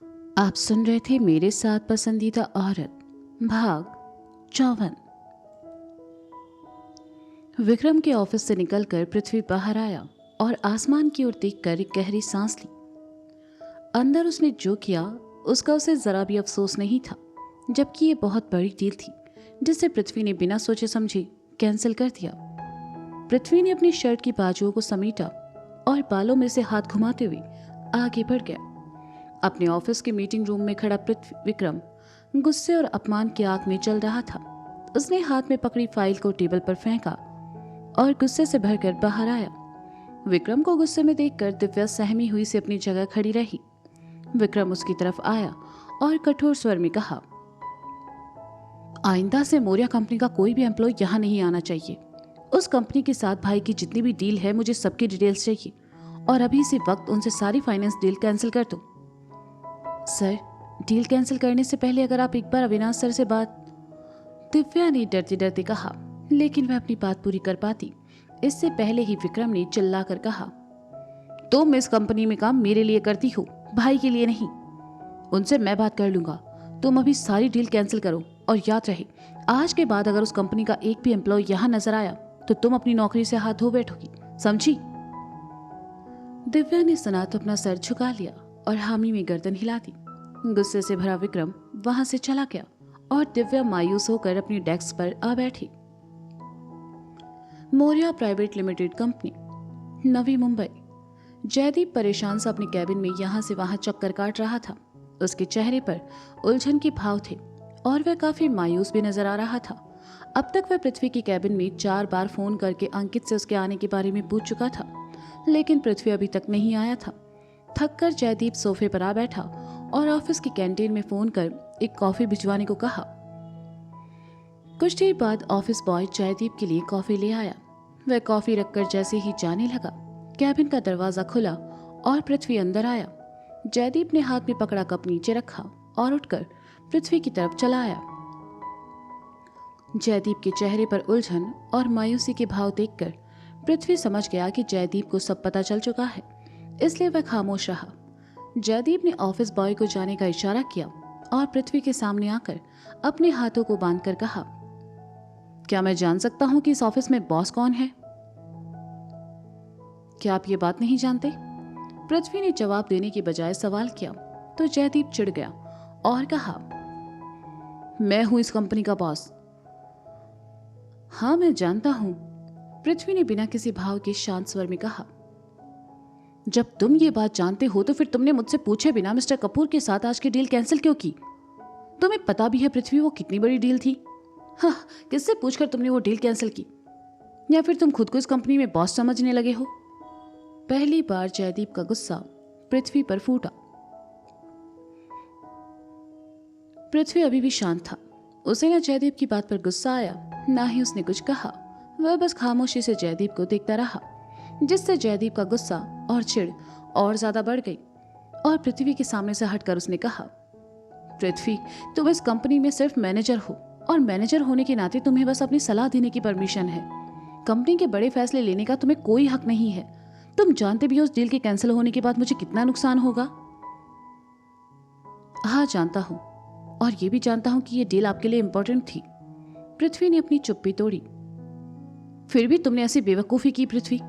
आप सुन रहे थे मेरे साथ पसंदीदा औरत, भाग 54। विक्रम के ऑफिस से निकलकर पृथ्वी बाहर आया और आसमान की ओर देखकर एक गहरी सांस ली। अंदर उसने जो किया उसका उसे जरा भी अफसोस नहीं था, जबकि ये बहुत बड़ी डील थी जिसे पृथ्वी ने बिना सोचे समझे कैंसिल कर दिया। पृथ्वी ने अपनी शर्ट की बाजुओं को समेटा और बालों में से हाथ घुमाते हुए आगे बढ़ गया। अपने ऑफिस के मीटिंग रूम में खड़ा विक्रम गुस्से और अपमान की आग में चल रहा था। उसने हाथ में पकड़ी फाइल को टेबल पर फेंका और गुस्से से भरकर बाहर आया। विक्रम को गुस्से में देखकर दिव्या सहमी हुई से अपनी जगह खड़ी रही। विक्रम उसकी तरफ आया और कठोर स्वर में कहा, आइंदा से मौर्या कंपनी का कोई भी एम्प्लॉय यहाँ नहीं आना चाहिए। उस कंपनी के साथ भाई की जितनी भी डील है मुझे सबकी डिटेल्स चाहिए और अभी इसी वक्त उनसे सारी फाइनेंस डील कैंसिल कर दो। सर, डील कैंसिल करने से पहले अगर आप एक बार अविनाश सर से बात। दिव्या ने डरते डरते कहा, लेकिन वह अपनी बात पूरी कर पाती इससे पहले ही विक्रम ने चिल्लाकर कहा, तुम इस कंपनी में काम मेरे लिए करती हो, भाई के लिए नहीं। उनसे मैं बात कर लूंगा। तुम अभी सारी डील कैंसिल करो और याद रहे, आज के बाद अगर उस कंपनी का एक भी एम्प्लॉय यहां नजर आया तो तुम अपनी नौकरी से हाथ धो बैठोगी, समझी? दिव्या ने सुना तो अपना सर झुका लिया और हामी में गर्दन हिला दी। गुस्से से भरा विक्रम वहां से चला गया और दिव्या मायूस होकर अपनी डेस्क पर आ बैठी। Maurya private limited company, Navi Mumbai. Jaideep परेशान सा अपने कैबिन में यहां से वहां चक्कर काट रहा था। उसके चेहरे पर उलझन के भाव थे और वह काफी मायूस भी नजर आ रहा था। अब तक वह पृथ्वी की कैबिन में 4 बार फोन करके अंकित से उसके आने के बारे में पूछ चुका था, लेकिन पृथ्वी अभी तक नहीं आया था। थककर जयदीप सोफे पर आ बैठा और ऑफिस की कैंटीन में फोन कर एक कॉफी भिजवाने को कहा। कुछ देर बाद ऑफिस बॉय जयदीप के लिए कॉफी ले आया। वह कॉफी रखकर जैसे ही जाने लगा, कैबिन का दरवाजा खुला और पृथ्वी अंदर आया। जयदीप ने हाथ में पकड़ा कप नीचे रखा और उठकर पृथ्वी की तरफ चला आया। जयदीप के चेहरे पर उलझन और मायूसी के भाव देखकर पृथ्वी समझ गया कि जयदीप को सब पता चल चुका है, इसलिए वह खामोश रहा। जयदीप ने ऑफिस बॉय को जाने का इशारा किया और पृथ्वी के सामने आकर अपने हाथों को बांधकर कहा, क्या मैं जान सकता हूं कि इस ऑफिस में बॉस कौन है? क्या आप ये बात नहीं जानते? पृथ्वी ने जवाब देने की बजाय सवाल किया तो जयदीप चिढ़ गया और कहा, मैं हूं इस कंपनी का बॉस। हाँ, मैं जानता हूं, पृथ्वी ने बिना किसी भाव के शांत स्वर में कहा। जब तुम ये बात जानते हो तो फिर तुमने मुझसे पूछे बिना मिस्टर कपूर के साथ आज की डील कैंसिल क्यों की? तुम्हें पता भी है पृथ्वी वो कितनी बड़ी डील थी? हाँ, किससे पूछकर तुमने वो डील कैंसिल की? या फिर तुम खुद को इस कंपनी में बॉस समझने लगे हो? पहली बार जयदीप का गुस्सा पृथ्वी पर फूटा। पृथ्वी अभी भी शांत था। उसे न जयदीप की बात पर गुस्सा आया, ना ही उसने कुछ कहा। वह बस खामोशी से जयदीप को देखता रहा, जिससे जयदीप का गुस्सा और चिढ़ और ज्यादा बढ़ गई। और पृथ्वी के सामने से हटकर उसने कहा, पृथ्वी, तुम इस कंपनी में सिर्फ मैनेजर हो और मैनेजर होने के नाते तुम्हें बस अपनी सलाह देने की परमिशन है। कंपनी के बड़े फैसले लेने का तुम्हें कोई हक नहीं है। तुम जानते भी हो उस डील के कैंसिल होने के बाद मुझे कितना नुकसान होगा। हाँ, जानता हूं, और ये भी जानता हूं कि ये डील आपके लिए इंपॉर्टेंट थी। पृथ्वी ने अपनी चुप्पी तोड़ी। फिर भी तुमने ऐसी बेवकूफी की पृथ्वी।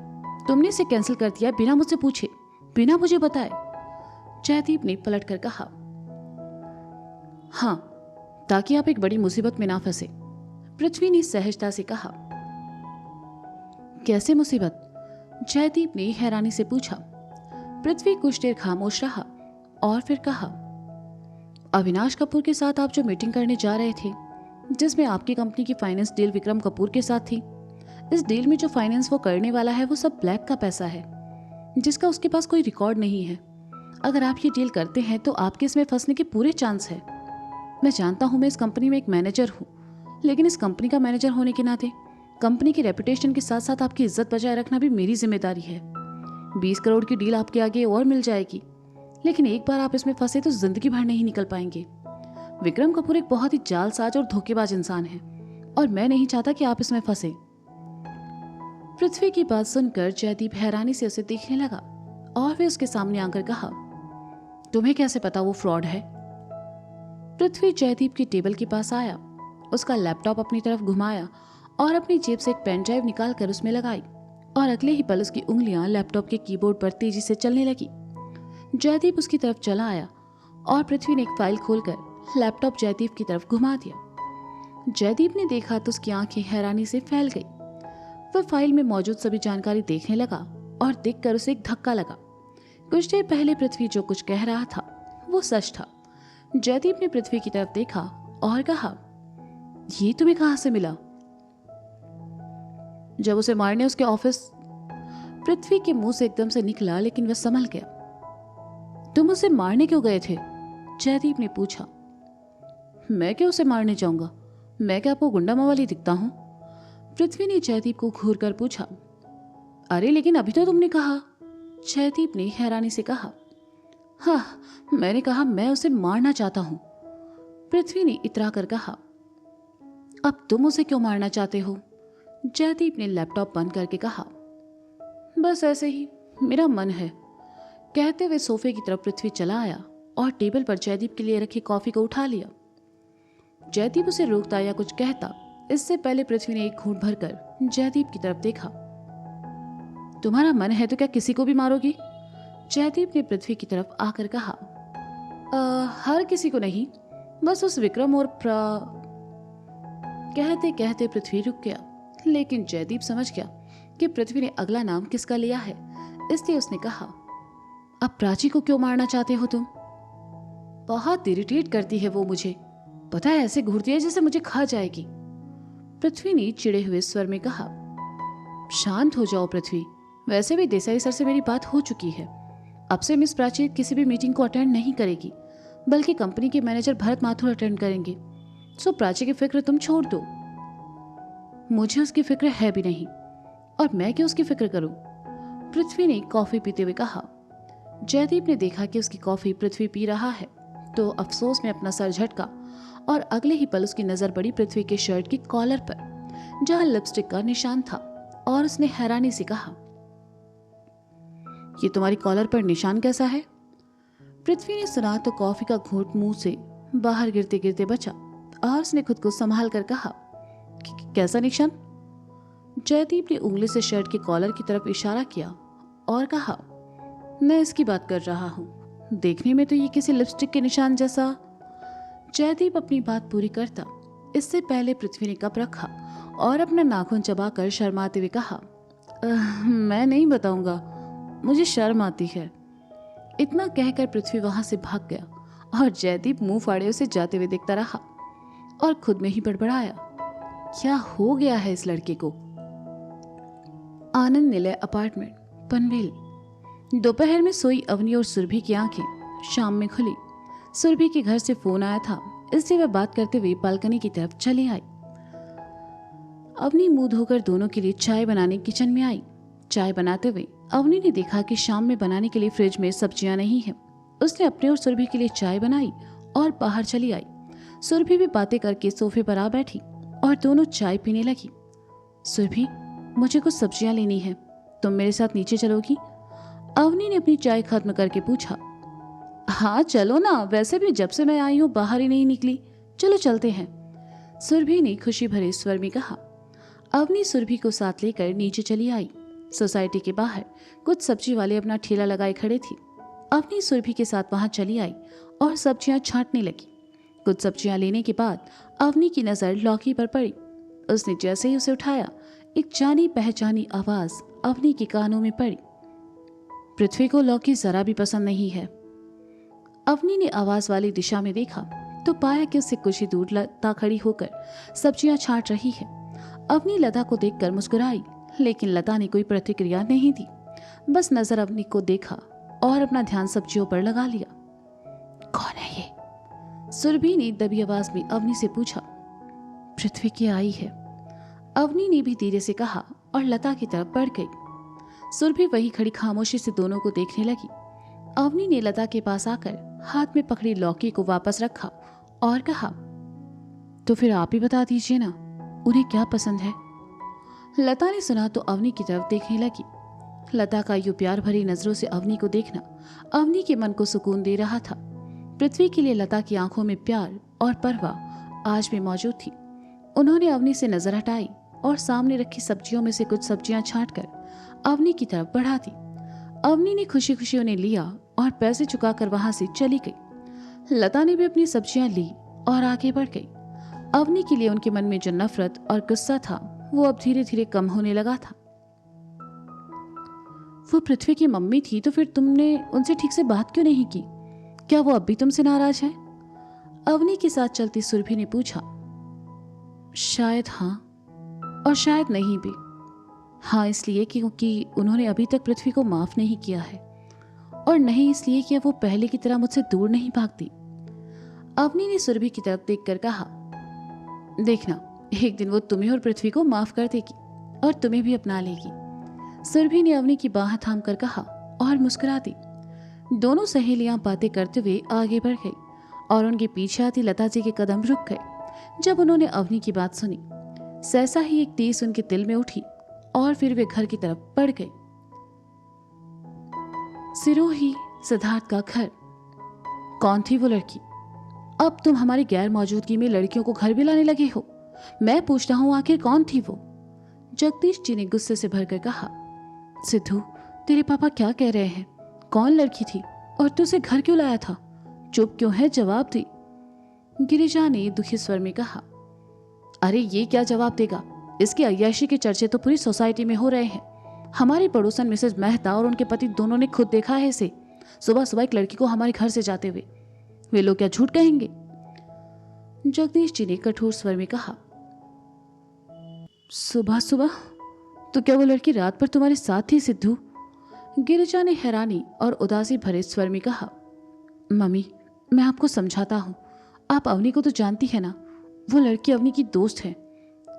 तुमने इसे कैंसिल कर दिया बिना मुझसे पूछे, बिना मुझे बताए। जयदीप ने पलटकर कहा, हाँ, ताकि आप एक बड़ी मुसीबत में ना फंसे। पृथ्वी ने सहजता से कहा। कैसे मुसीबत? जयदीप ने हैरानी से पूछा। पृथ्वी कुछ देर खामोश रहा और फिर कहा, अविनाश कपूर के साथ आप जो मीटिंग करने जा रहे थे, जिसमें आपकी कंपनी की फाइनेंस डील विक्रम कपूर के साथ थी, इस डील में जो फाइनेंस वो करने वाला है वो सब ब्लैक का पैसा है, जिसका उसके पास कोई रिकॉर्ड नहीं है। अगर आप ये डील करते हैं तो आपके इसमें फंसने के पूरे चांस है। मैं जानता हूं मैं इस कंपनी में एक मैनेजर हूं, लेकिन इस कंपनी का मैनेजर होने के नाते कंपनी की रेपुटेशन के साथ साथ आपकी इज्जत बचाए रखना भी मेरी जिम्मेदारी है। 20 करोड़ की डील आपके आगे और मिल जाएगी, लेकिन एक बार आप इसमें फंसे तो जिंदगी भर नहीं निकल पाएंगे। विक्रम कपूर एक बहुत ही जालसाज और धोखेबाज इंसान है और मैं नहीं चाहता कि आप इसमें फंसे। पृथ्वी की बात सुनकर जयदीप हैरानी से उसे देखने लगा और वे उसके सामने आकर कहा, तुम्हें कैसे पता वो फ्रॉड है? पृथ्वी जयदीप की टेबल के पास आया, उसका लैपटॉप अपनी तरफ घुमाया और अपनी जेब से एक पेन ड्राइव निकाल कर उसमें लगाई और अगले ही पल उसकी उंगलियां लैपटॉप के कीबोर्ड पर तेजी से चलने लगी। जयदीप उसकी तरफ चला आया और पृथ्वी ने एक फाइल खोलकर लैपटॉप जयदीप की तरफ घुमा दिया। जयदीप ने देखा तो उसकी आंखें हैरानी से फैल गई। वह फाइल में मौजूद सभी जानकारी देखने लगा और देखकर उसे एक धक्का लगा। कुछ देर पहले पृथ्वी जो कुछ कह रहा था वो सच था। जयदीप ने पृथ्वी की तरफ देखा और कहा, ये तुम्हें कहां से मिला? जब उसे मारने उसके ऑफिस। पृथ्वी के मुंह से एकदम से निकला, लेकिन वह संभल गया। तुम उसे मारने क्यों गए थे? जयदीप ने पूछा। मैं क्यों उसे मारने जाऊंगा? मैं क्या आपको गुंडा मवाली दिखता हूं? पृथ्वी ने जयदीप को घूर कर पूछा। अरे लेकिन अभी तो तुमने कहा। जयदीप ने हैरानी से कहा। हाँ, मैंने कहा मैं उसे मारना चाहता हूं। पृथ्वी ने इतरा कर कहा। अब तुम उसे क्यों मारना चाहते हो? जयदीप ने लैपटॉप बंद करके कहा। बस ऐसे ही, मेरा मन है। कहते हुए सोफे की तरफ पृथ्वी चला आया और टेबल पर जयदीप के लिए रखी कॉफी को उठा लिया। जयदीप उसे रोकता या कुछ कहता इससे पहले पृथ्वी ने एक घूंट भरकर जयदीप की तरफ देखा। तुम्हारा मन है तो क्या किसी को भी मारोगी? जयदीप ने पृथ्वी की तरफ आकर कहा। हर किसी को नहीं, बस उस विक्रम और कहते कहते पृथ्वी रुक गया, लेकिन जयदीप समझ गया कि पृथ्वी ने अगला नाम किसका लिया है, इसलिए उसने कहा, अब प्राची को क्यों मारना चाहते हो तुम? बहुत इरिटेट करती है वो मुझे, पता है ऐसे घूरती है जैसे मुझे खा जाएगी। पृथ्वी ने चिड़े हुए स्वर में कहा। शांत हो जाओ पृथ्वी, वैसे भी देसाई सर से मेरी बात हो चुकी है। अब से मिस प्राची किसी भी मीटिंग को अटेंड नहीं करेगी, बल्कि कंपनी के मैनेजर भरत माथुर अटेंड करेंगे। सो प्राची की फिक्र तुम छोड़ दो। मुझे उसकी फिक्र है भी नहीं, और मैं क्यों उसकी फिक्र करूं? पृथ्वी ने कॉफी पीते हुए कहा। जयदीप ने देखा कि उसकी कॉफी पृथ्वी पी रहा है तो अफसोस में अपना सर झटका और अगले ही पल उसकी नजर पड़ी पृथ्वी के शर्ट की कॉलर पर जहां लिपस्टिक का निशान था और उसने हैरानी से कहा, ये तुम्हारी कॉलर पर निशान कैसा है? पृथ्वी ने सुना तो कॉफी का घूंट मुंह से बाहर गिरते गिरते बचा और उसने खुद को संभाल कर कहा, कैसा निशान? जयदीप ने उंगली से शर्ट के कॉलर की तरफ इशारा किया और कहा, मैं इसकी बात कर रहा हूं, देखने में तो ये किसी लिपस्टिक के निशान जैसा। जयदीप अपनी बात पूरी करता इससे पहले पृथ्वी ने कप रखा और अपना नाखून चबाकर शर्माते हुए कहा, मैं नहीं बताऊंगा, मुझे शर्म आती है। इतना कहकर पृथ्वी वहां से भाग गया और जयदीप मुंह फाड़े उसे जाते हुए देखता रहा और खुद में ही बड़बड़ाया, क्या हो गया है इस लड़के को? आनंद निलय अपार्टमेंट, पनवेल। दोपहर में सोई अवनी और सुरभि की आंखें शाम में खुली। सुरभि के घर से फोन आया था, इसलिए वह बात करते हुए बालकनी की तरफ चली आई। अवनी मुंह धोकर दोनों के लिए चाय बनाने किचन में आई। चाय बनाते हुए अवनी ने देखा कि शाम में बनाने के लिए फ्रिज में सब्जियां नहीं है। उसने अपने और सुरभि के लिए चाय बनाई और बाहर चली आई। सुरभि भी बातें करके सोफे पर आ बैठी और दोनों चाय पीने लगी। सुरभि, मुझे कुछ सब्जियां लेनी है, तुम मेरे साथ नीचे चलोगी? अवनी ने अपनी चाय खत्म करके पूछा। हाँ चलो ना, वैसे भी जब से मैं आई हूँ बाहर ही नहीं निकली, चलो चलते हैं, सुरभि ने खुशी भरे स्वर में कहा। अवनी सुरभि को साथ लेकर नीचे चली आई। सोसाइटी के बाहर कुछ सब्जी वाले अपना ठेला लगाए खड़े थे। अवनी सुरभि के साथ वहां चली आई और सब्जियां छांटने लगी। कुछ सब्जियां लेने के बाद अवनी की नजर लौकी पर पड़ी। उसने जैसे ही उसे उठाया, एक जानी पहचानी आवाज अवनी के कानों में पड़ी। पृथ्वी को लौकी जरा भी पसंद नहीं है। अवनी ने आवाज वाली दिशा में देखा तो पाया कि उससे कुछ ही दूर लता खड़ी होकर सब्जियां छांट रही है। अवनी लता को देखकर मुस्कुराई, लेकिन लता ने कोई प्रतिक्रिया नहीं दी, बस नजर अवनी को देखा और अपना ध्यान सब्जियों पर लगा लिया। कौन है ये? सुरभि ने दबी आवाज में अवनी से पूछा। पृथ्वी की आई है, अवनी ने भी धीरे से कहा और लता की तरफ बढ़ गई। सुरभि वहीं खड़ी खामोशी से दोनों को देखने लगी। अवनी ने लता के पास आकर हाथ में पकड़ी लौकी को वापस रखा और कहा, तो फिर आप ही बता दीजिए ना, उन्हें क्या पसंद है? लता ने सुना तो अवनी की तरफ देखने लगी। लता का यूं प्यार भरी नजरों से अवनी को देखना अवनी के मन को सुकून दे रहा था। पृथ्वी के लिए लता की आंखों में प्यार और परवाह आज भी मौजूद थी। उन्होंने अवनी से नजर हटाई और सामने रखी सब्जियों में से कुछ सब्जियां छांटकर अवनी की तरफ बढ़ा दी। अवनी ने खुशी खुशी उन्हें लिया और पैसे चुकाकर वहां से चली गई। लता ने भी अपनी सब्जियां ली और आगे बढ़ गई। अवनी के लिए उनके मन में जो नफरत और गुस्सा था वो अब धीरे धीरे कम होने लगा था। वो पृथ्वी की मम्मी थी तो फिर तुमने उनसे ठीक से बात क्यों नहीं की? क्या वो अब भी तुमसे नाराज है? अवनी के साथ चलती सुरभि ने पूछा। शायद हाँ और शायद नहीं भी। हाँ इसलिए क्योंकि उन्होंने अभी तक पृथ्वी को माफ नहीं किया है, और नहीं इसलिए कि वो पहले की तरह मुझसे दूर नहीं भागती। अवनी ने सुरभि की तरफ देखकर कहा, देखना एक दिन वो तुम्हें और पृथ्वी को माफ कर देगी और तुम्हें भी अपना लेगी। सुरभि ने अवनी की बाह थाम कर कहा और मुस्कुरा दी। दोनों सहेलियां बातें करते हुए आगे बढ़ गई और उनके पीछे आती लता जी के कदम रुक गए। जब उन्होंने अवनी की बात सुनी, सहसा ही एक टीस उनके दिल में उठी और फिर वे घर की तरफ बढ़ गए। सिरोही सिद्धार्थ का घर। कौन थी वो लड़की? अब तुम हमारी गैर मौजूदगी में लड़कियों को घर भी लाने लगे हो। मैं पूछता हूं आखिर कौन थी वो? जगदीश जी ने गुस्से से भरकर कहा। सिद्धू, तेरे पापा क्या कह रहे हैं? कौन लड़की थी और तू उसे घर क्यों लाया था? चुप क्यों है? जवाब दे। गिरिजा ने दुखी स्वर में कहा। अरे ये क्या जवाब देगा? इसकी अय्याशी के चर्चे तो पूरी सोसाइटी में हो रहे हैं। हमारी पड़ोसन मिसेज मेहता और उनके पति दोनों ने खुद देखा है इसे सुबह सुबह एक लड़की को हमारे घर से जाते हुए। वे लोग क्या झूठ कहेंगे? जगदीश जी ने कठोर स्वर में कहा। सुबह सुबह? तो क्या वो लड़की रात भर तुम्हारे साथ थी सिद्धू? गिरिजा ने हैरानी और उदासी भरे स्वर में कहा। मम्मी, मैं आपको समझाता हूँ। आप अवनी को तो जानती है ना, वो लड़की अवनी की दोस्त है।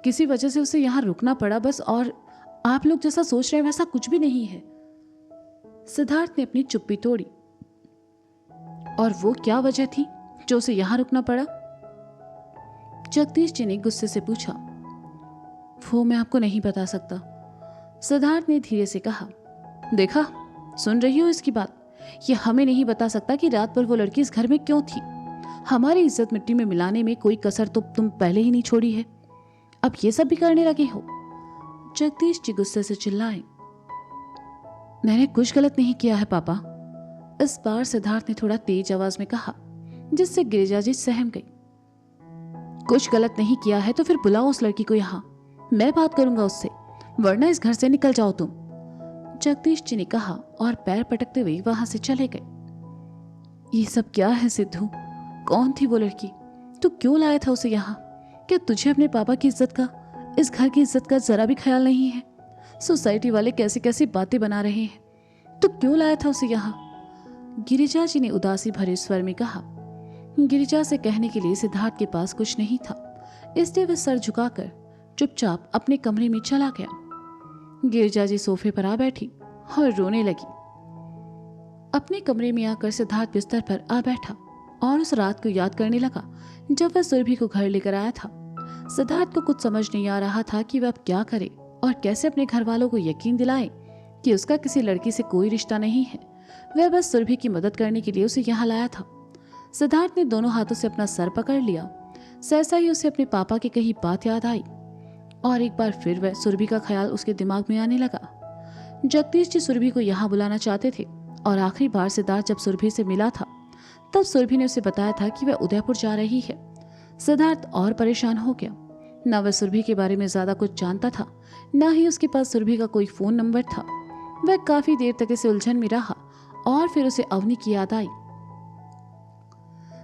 किसी वजह से उसे यहाँ रुकना पड़ा बस, और आप लोग जैसा सोच रहे हैं वैसा कुछ भी नहीं है। सिद्धार्थ ने अपनी चुप्पी तोड़ी। और वो क्या वजह थी जो उसे यहाँ रुकना पड़ा? जगदीश जी ने गुस्से से पूछा। वो मैं आपको नहीं बता सकता, सिद्धार्थ ने धीरे से कहा। देखा, सुन रही हो इसकी बात? ये हमें नहीं बता सकता कि रात भर वो लड़की इस घर में क्यों थी। हमारी इज्जत मिट्टी में मिलाने में कोई कसर तो तुम पहले ही नहीं छोड़ी है, अब ये सब भी करने लगे हो। जगदीश जी गुस्से से चिल्लाए। मैंने कुछ गलत नहीं किया है पापा। इस बार सिद्धार्थ ने थोड़ा तेज आवाज में कहा, जिससे गिरिजा जी सहम गई। कुछ गलत नहीं किया है तो फिर बुलाओ उस लड़की को यहाँ, मैं बात करूंगा उससे, वरना इस घर से निकल जाओ तुम। जगदीश जी ने कहा और पैर पटकते हुए वहां से चले गए। ये सब क्या है सिद्धू? कौन थी वो लड़की? तू क्यों लाया था उसे यहाँ? क्या तुझे अपने पापा की इज्जत का, इस घर की इज्जत का जरा भी ख्याल नहीं है? सोसाइटी वाले कैसी कैसी बातें बना रहे हैं, तू क्यों लाया था उसे यहाँ? गिरिजा जी ने उदासी भरे स्वर में कहा। गिरिजा से कहने के लिए सिद्धार्थ के पास कुछ नहीं था, इसलिए वह सर झुकाकर चुपचाप अपने कमरे में चला गया। गिरिजा जी सोफे पर आ बैठी और रोने लगी। अपने कमरे में आकर सिद्धार्थ बिस्तर पर आ बैठा और उस रात को याद करने लगा जब वह सुरभि को घर लेकर आया था। सिद्धार्थ को कुछ समझ नहीं आ रहा था कि वह अब क्या करे और कैसे अपने घर वालों को यकीन दिलाए कि उसका किसी लड़की से कोई रिश्ता नहीं है। वह बस सुरभि की मदद करने के लिए उसे यहाँ लाया था। सिद्धार्थ ने दोनों हाथों से अपना सर पकड़ लिया। सहसा ही उसे अपने पापा की कही बात याद आई और एक बार फिर वह सुरभि का ख्याल उसके दिमाग में आने लगा। जगदीश जी सुरभि को यहाँ बुलाना चाहते थे और आखिरी बार सिद्धार्थ जब सुरभि से मिला था तब सुरभि ने उसे बताया था कि वह उदयपुर जा रही है। सिद्धार्थ और परेशान हो गया। न वह सुरभि के बारे में ज्यादा कुछ जानता था, न ही उसके पास सुरभि का कोई फोन नंबर था। वह काफी देर तक इसे उलझन में रहा और फिर उसे अवनी की याद आई।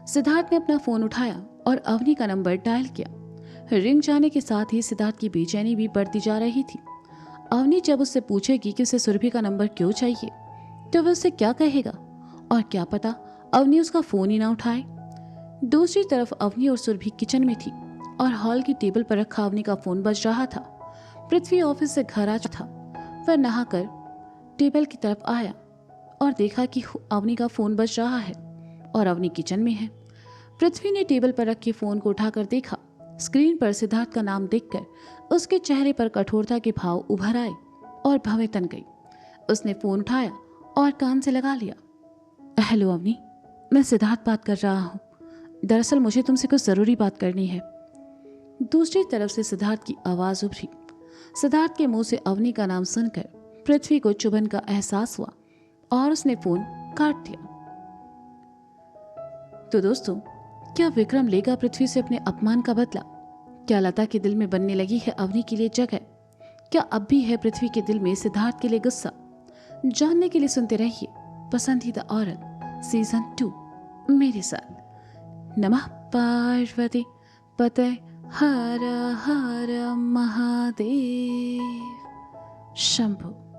सिद्धार्थ ने अपना फोन उठाया और अवनी का नंबर डायल किया। रिंग जाने के साथ ही सिद्धार्थ की बेचैनी भी बढ़ती जा रही थी। अवनी जब उससे पूछेगी कि उसे सुरभि का नंबर क्यों चाहिए तो वह उससे क्या कहेगा, और क्या पता अवनी उसका फोन ही ना उठाए। दूसरी तरफ अवनी और सुरभि किचन में थी और हॉल की टेबल पर रखा अवनी का फोन बज रहा था। पृथ्वी ऑफिस से घर आ चुका था। वह नहाकर टेबल की तरफ आया और देखा कि अवनी का फोन बज रहा है और अवनी किचन में है। पृथ्वी ने टेबल पर रखे फोन को उठाकर देखा। स्क्रीन पर सिद्धार्थ का नाम देखकर उसके चेहरे पर कठोरता के भाव उभर आए और भवें तन गई। उसने फोन उठाया और कान से लगा लिया। हेलो अवनी, मैं सिद्धार्थ बात कर रहा हूँ। दरअसल मुझे तुमसे कुछ ज़रूरी बात करनी है। दूसरी तरफ से सिद्धार्थ की आवाज़ उभरी। सिद्धार्थ के मुंह से अवनी का नाम सुनकर पृथ्वी को चुभन का एहसास हुआ और उसने फोन काट दिया। तो दोस्तों, क्या विक्रम लेगा पृथ्वी से अपने अपमान का बदला? क्या लता के दिल में बनने लगी है अवनी के लिए जगह? क्या अब भी है पृथ्वी के दिल में सिद्धार्थ के लिए गुस्सा? जानने के लिए सुनते रहिए पसंदीदा औरत सीजन 2 मेरे साथ। नमः पार्वती पते हर हर महादेव शंभु।